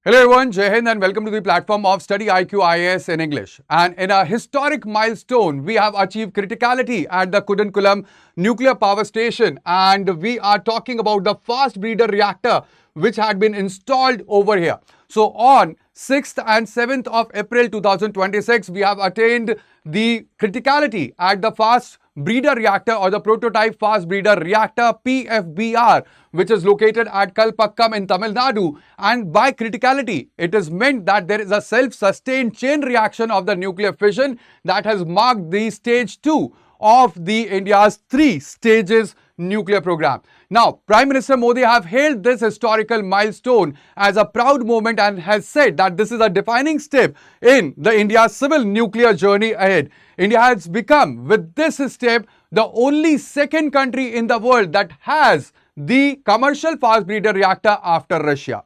Hello everyone, Jai Hind and welcome to the platform of Study IQ IAS in English. And in a historic milestone, we have achieved criticality at the Kudankulam nuclear power station, and we are talking about the fast breeder reactor which had been installed over here. So on 6th and 7th of April 2026, we have attained the criticality at the fast breeder reactor or the prototype fast breeder reactor PFBR, which is located at Kalpakkam in Tamil Nadu. And by criticality, it is meant that there is a self-sustained chain reaction of the nuclear fission that has marked the stage 2 of the India's 3 stages nuclear program. Now, Prime Minister Modi have hailed this historical milestone as a proud moment and has said that this is a defining step in the India's civil nuclear journey ahead. India has become, with this step, the only second country in the world that has the commercial fast breeder reactor after Russia.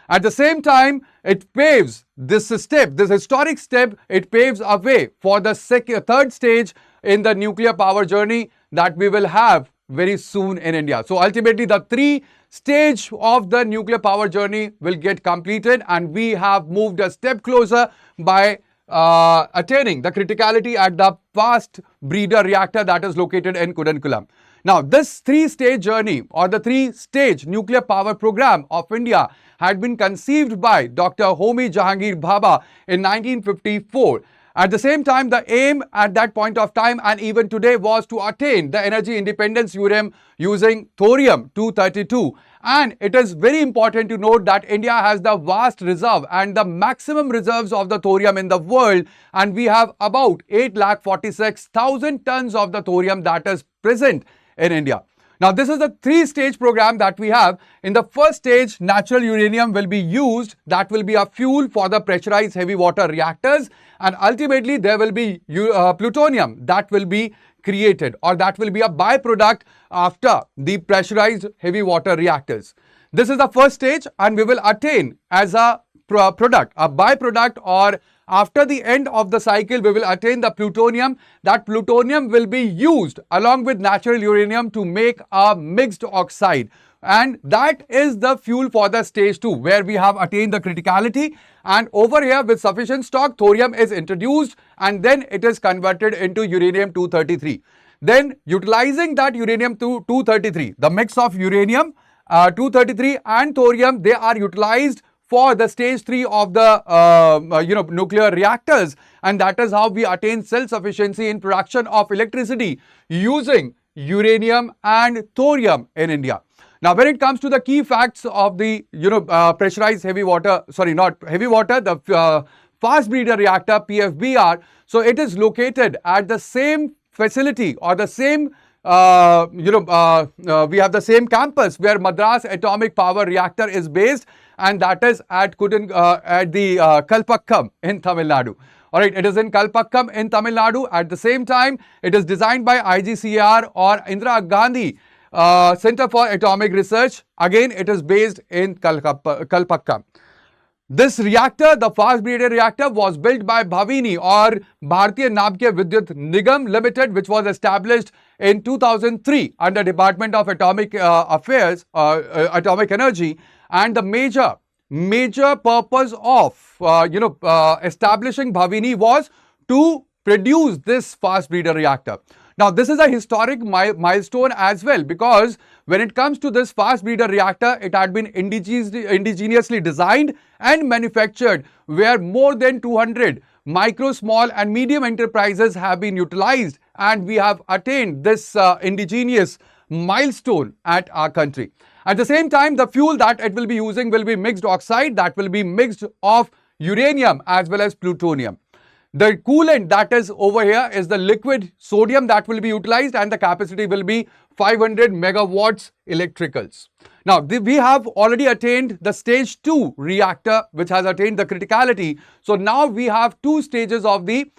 At the same time, it paves this historic step, it paves a way for the third stage in the nuclear power journey that we will have very soon in India. So ultimately, the 3 stage of the nuclear power journey will get completed, and we have moved a step closer by attaining the criticality at the fast breeder reactor that is located in Kudankulam. Now, this 3-stage journey or the 3-stage nuclear power program of India had been conceived by Dr. Homi Jahangir Bhabha in 1954. At the same time, the aim at that point of time and even today was to attain the energy independence using thorium-232. And it is very important to note that India has the vast reserve and the maximum reserves of the thorium in the world, and we have about 846,000 tons of the thorium that is present in India. Now, this is the 3-stage program that we have. In the first stage, natural uranium will be used. That will be a fuel for the pressurized heavy water reactors. And ultimately, there will be plutonium that will be created, or that will be a byproduct after the pressurized heavy water reactors. This is the first stage, and we will attain as a product, a byproduct, or after the end of the cycle, we will attain the plutonium. That plutonium will be used along with natural uranium to make a mixed oxide. And that is the fuel for the stage 2, where we have attained the criticality. And over here, with sufficient stock, thorium is introduced, and then it is converted into uranium-233. Then, utilizing that uranium-233, the mix of uranium-233 and thorium, they are utilized for the stage 3 of the nuclear reactors, and that is how we attain self-sufficiency in production of electricity using uranium and thorium in India. Now, when it comes to the key facts of the pressurized heavy water, the fast breeder reactor PFBR, so it is located at the same facility or the same we have the same campus where Madras Atomic Power Reactor is based, and that is at the Kalpakkam in Tamil Nadu. Alright, it is in Kalpakkam in Tamil Nadu. At the same time, it is designed by IGCR or Indira Gandhi Center for Atomic Research. Again, it is based in Kalpakkam. This reactor, the fast breeder reactor, was built by Bhavini or Bharatiya Nabke Vidyut Nigam Limited, which was established in 2003 under Department of Atomic Affairs, Atomic Energy. And the major purpose of establishing Bhavini was to produce this fast breeder reactor. Now, this is a historic milestone as well, because when it comes to this fast breeder reactor, it had been indigenously designed and manufactured, where more than 200 micro, small and medium enterprises have been utilized, and we have attained this indigenous milestone at our country. At the same time, the fuel that it will be using will be mixed oxide that will be mixed of uranium as well as plutonium. The coolant that is over here is the liquid sodium that will be utilized, and the capacity will be 500 megawatts electricals. Now, we have already attained the stage 2 reactor, which has attained the criticality. So now we have 2 stages of the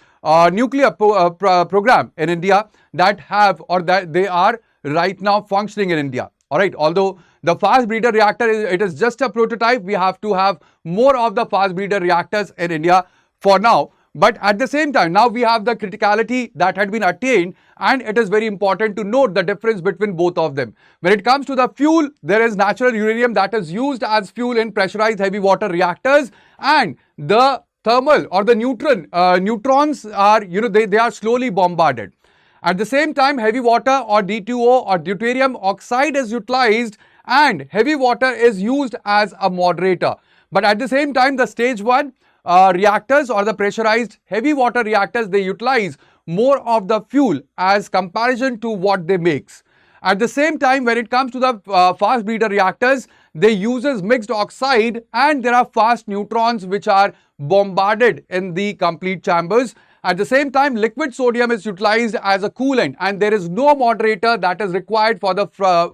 nuclear program in India that have, or that they are right now functioning in India. Alright, although the fast breeder reactor, it is just a prototype, we have to have more of the fast breeder reactors in India for now. But at the same time, now we have the criticality that had been attained, and it is very important to note the difference between both of them. When it comes to the fuel, there is natural uranium that is used as fuel in pressurized heavy water reactors, and the thermal or the neutrons are, they are slowly bombarded. At the same time, heavy water or D2O or deuterium oxide is utilized, and heavy water is used as a moderator. But at the same time, the stage 1 reactors or the pressurized heavy water reactors, they utilize more of the fuel as comparison to what they makes. At the same time, when it comes to the fast breeder reactors, they uses mixed oxide, and there are fast neutrons which are bombarded in the complete chambers. At the same time, liquid sodium is utilized as a coolant, and there is no moderator that is required for the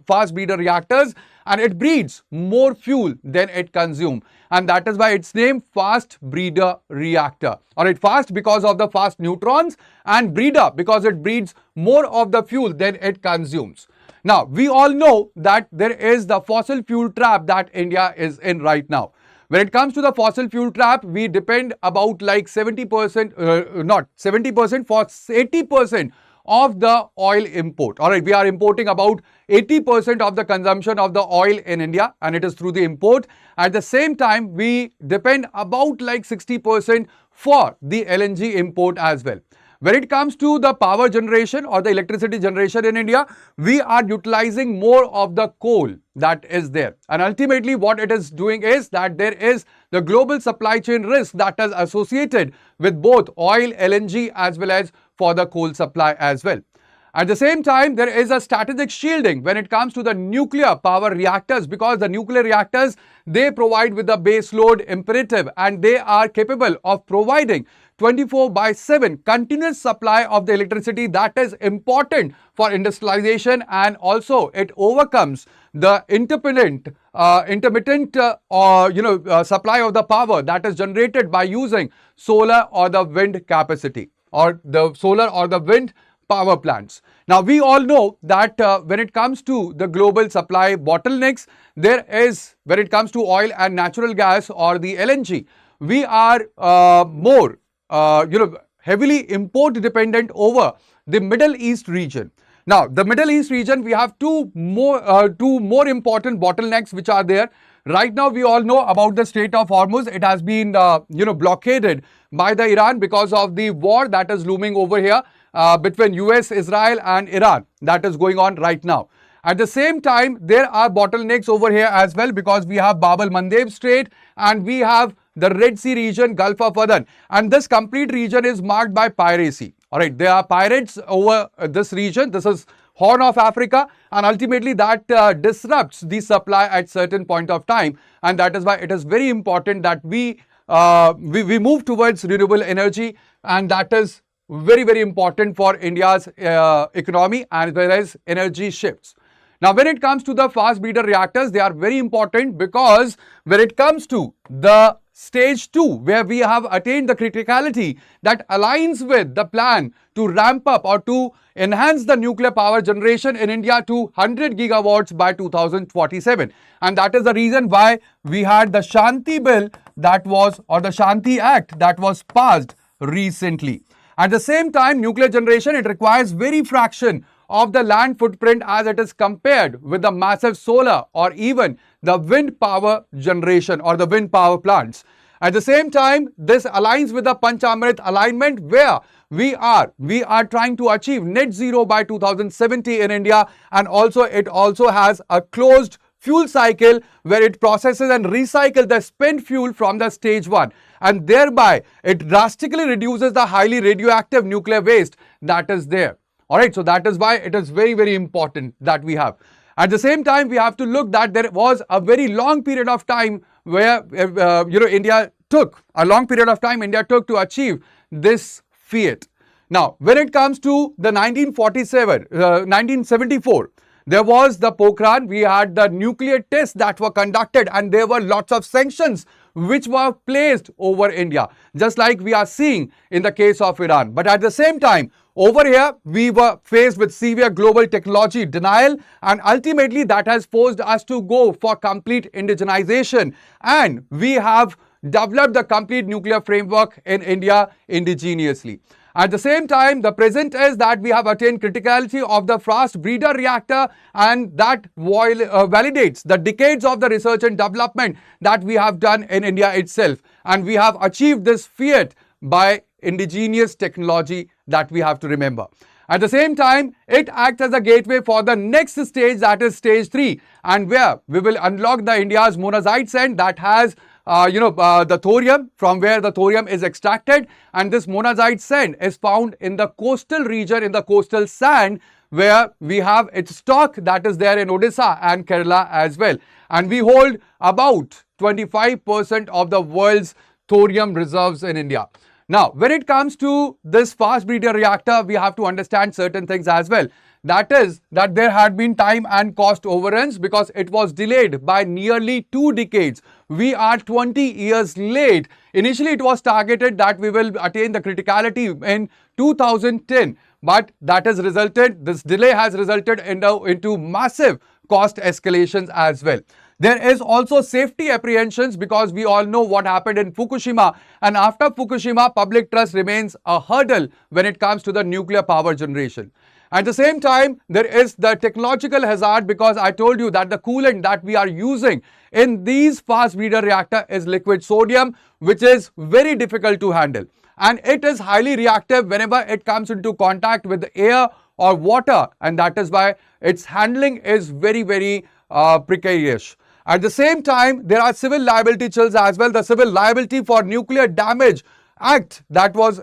fast breeder reactors, and it breeds more fuel than it consumes. And that is why its name fast breeder reactor. Alright, fast because of the fast neutrons, and breeder because it breeds more of the fuel than it consumes. Now, we all know that there is the fossil fuel trap that India is in right now. When it comes to the fossil fuel trap, we depend about like 70%, not 70%, for 80% of the oil import. Alright, we are importing about 80% of the consumption of the oil in India, and it is through the import. At the same time, we depend about like 60% for the LNG import as well. When it comes to the power generation or the electricity generation in India, we are utilizing more of the coal that is there. And ultimately what it is doing is that there is the global supply chain risk that is associated with both oil, LNG as well as for the coal supply as well. At the same time, there is a strategic shielding when it comes to the nuclear power reactors, because the nuclear reactors, they provide with the base load imperative, and they are capable of providing 24/7 continuous supply of the electricity that is important for industrialization, and also it overcomes the intermittent supply of the power that is generated by using solar or the wind capacity, or the solar or the wind power plants. Now, we all know that when it comes to the global supply bottlenecks, there is, when it comes to oil and natural gas or the LNG, we are more heavily import dependent over the Middle East region. Now, the Middle East region, we have two more important bottlenecks which are there. Right now, we all know about the Strait of Hormuz. It has been, blockaded by the Iran because of the war that is looming over here between US, Israel and Iran that is going on right now. At the same time, there are bottlenecks over here as well, because we have Bab el-Mandeb Strait and we have the Red Sea region, Gulf of Aden, and this complete region is marked by piracy. Alright, there are pirates over this region. This is Horn of Africa, and ultimately that disrupts the supply at certain point of time, and that is why it is very important that we move towards renewable energy, and that is very, very important for India's economy as well as energy shifts. Now, when it comes to the fast breeder reactors, they are very important, because when it comes to the stage 2, where we have attained the criticality that aligns with the plan to ramp up or to enhance the nuclear power generation in India to 100 gigawatts by 2047. And that is the reason why we had the Shanti Bill that was, or the Shanti Act that was passed recently. At the same time, nuclear generation, it requires very fraction of the land footprint as it is compared with the massive solar or even the wind power generation or the wind power plants. At the same time, this aligns with the Panchamrit alignment, where we are trying to achieve net zero by 2070 in India, and also it also has a closed fuel cycle where it processes and recycles the spent fuel from the stage 1, and thereby it drastically reduces the highly radioactive nuclear waste that is there. Alright, so that is why it is very, very important that we have. At the same time, we have to look that there was a very long period of time where, India took to achieve this feat. Now, when it comes to the 1974, there was the Pokhran. We had the nuclear tests that were conducted, and there were lots of sanctions which were placed over India, just like we are seeing in the case of Iran. But at the same time, over here, we were faced with severe global technology denial, and ultimately that has forced us to go for complete indigenization. And we have developed the complete nuclear framework in India indigenously. At the same time, the present is that we have attained criticality of the fast breeder reactor, and that validates the decades of the research and development that we have done in India itself. And we have achieved this feat by indigenous technology that we have to remember. At the same time, it acts as a gateway for the next stage, that is stage 3, and where we will unlock the India's monazite sand that has the thorium, from where the thorium is extracted, and this monazite sand is found in the coastal region, in the coastal sand, where we have its stock that is there in Odisha and Kerala as well. And we hold about 25% of the world's thorium reserves in India. Now, when it comes to this fast breeder reactor, we have to understand certain things as well. That is that there had been time and cost overruns because it was delayed by nearly 2 decades. We are 20 years late. Initially, it was targeted that we will attain the criticality in 2010, but that has resulted, this delay has resulted into massive cost escalations as well. There is also safety apprehensions because we all know what happened in Fukushima, and after Fukushima, public trust remains a hurdle when it comes to the nuclear power generation. At the same time, there is the technological hazard because I told you that the coolant that we are using in these fast breeder reactor is liquid sodium, which is very difficult to handle. And it is highly reactive whenever it comes into contact with the air or water, and that is why its handling is very, very precarious. At the same time, there are civil liability chills as well. The Civil Liability for Nuclear Damage Act that was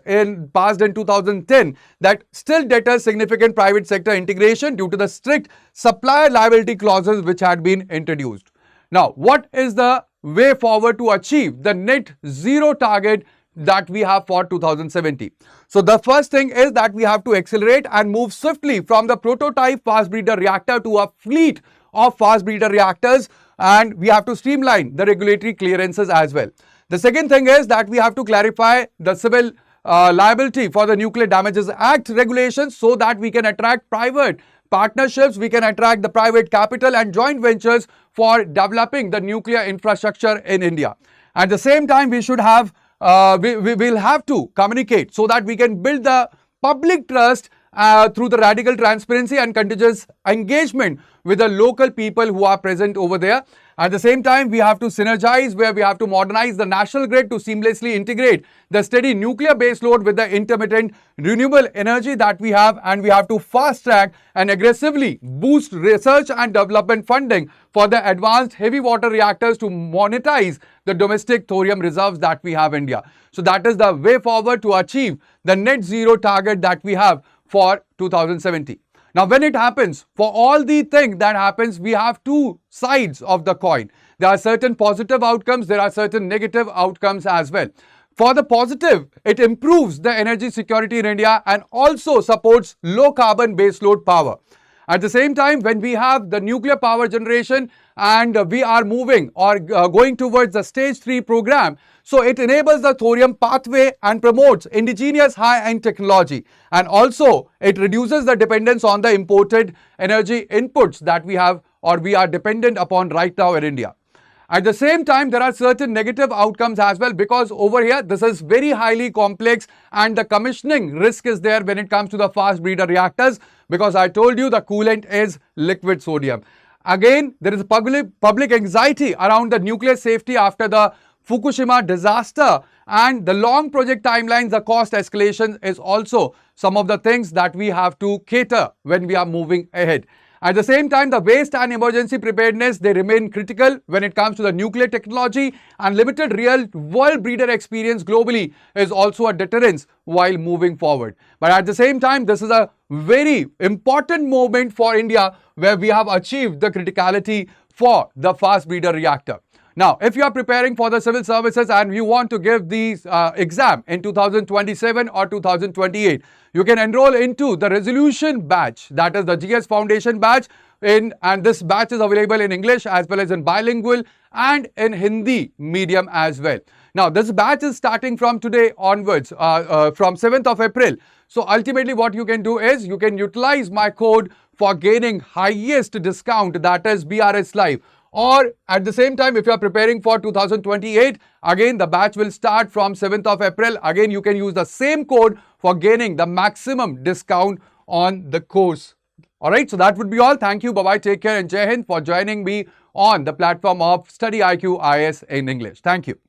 passed in 2010 that still deters significant private sector integration due to the strict supplier liability clauses which had been introduced. Now, what is the way forward to achieve the net zero target that we have for 2070? So the first thing is that we have to accelerate and move swiftly from the prototype fast breeder reactor to a fleet of fast breeder reactors, and we have to streamline the regulatory clearances as well. The second thing is that we have to clarify the Civil Liability for the Nuclear Damages Act regulations so that we can attract private partnerships, we can attract the private capital and joint ventures for developing the nuclear infrastructure in India. At the same time, we should have, we will have to communicate so that we can build the public trust through the radical transparency and continuous engagement with the local people who are present over there. At the same time, we have to synergize where we have to modernize the national grid to seamlessly integrate the steady nuclear base load with the intermittent renewable energy that we have, and we have to fast track and aggressively boost research and development funding for the advanced heavy water reactors to monetize the domestic thorium reserves that we have in India. So that is the way forward to achieve the net zero target that we have for 2070. Now, when it happens, for all the things that happens, we have two sides of the coin. There are certain positive outcomes, there are certain negative outcomes as well. For the positive, it improves the energy security in India and also supports low carbon baseload power. At the same time, when we have the nuclear power generation and we are moving or going towards the stage 3 program, so it enables the thorium pathway and promotes indigenous high-end technology, and also it reduces the dependence on the imported energy inputs that we have or we are dependent upon right now in India. At the same time, there are certain negative outcomes as well because over here this is very highly complex and the commissioning risk is there when it comes to the fast breeder reactors, because I told you the coolant is liquid sodium. Again, there is public anxiety around the nuclear safety after the Fukushima disaster, and the long project timelines, the cost escalation is also some of the things that we have to cater when we are moving ahead. At the same time, the waste and emergency preparedness, they remain critical when it comes to the nuclear technology, and limited real world breeder experience globally is also a deterrence while moving forward. But at the same time, this is a very important moment for India where we have achieved the criticality for the fast breeder reactor. Now, if you are preparing for the civil services and you want to give these exam in 2027 or 2028, you can enroll into the resolution batch, that is the GS Foundation batch, and this batch is available in English as well as in bilingual and in Hindi medium as well. Now, this batch is starting from today onwards, from 7th of April. So ultimately what you can do is you can utilize my code for gaining highest discount, that is BRS Live. Or at the same time, if you are preparing for 2028, again the batch will start from 7th of April. Again, you can use the same code for gaining the maximum discount on the course. Alright, so that would be all. Thank you. Bye-bye. Take care and Jai Hind for joining me on the platform of Study IQ IAS in English. Thank you.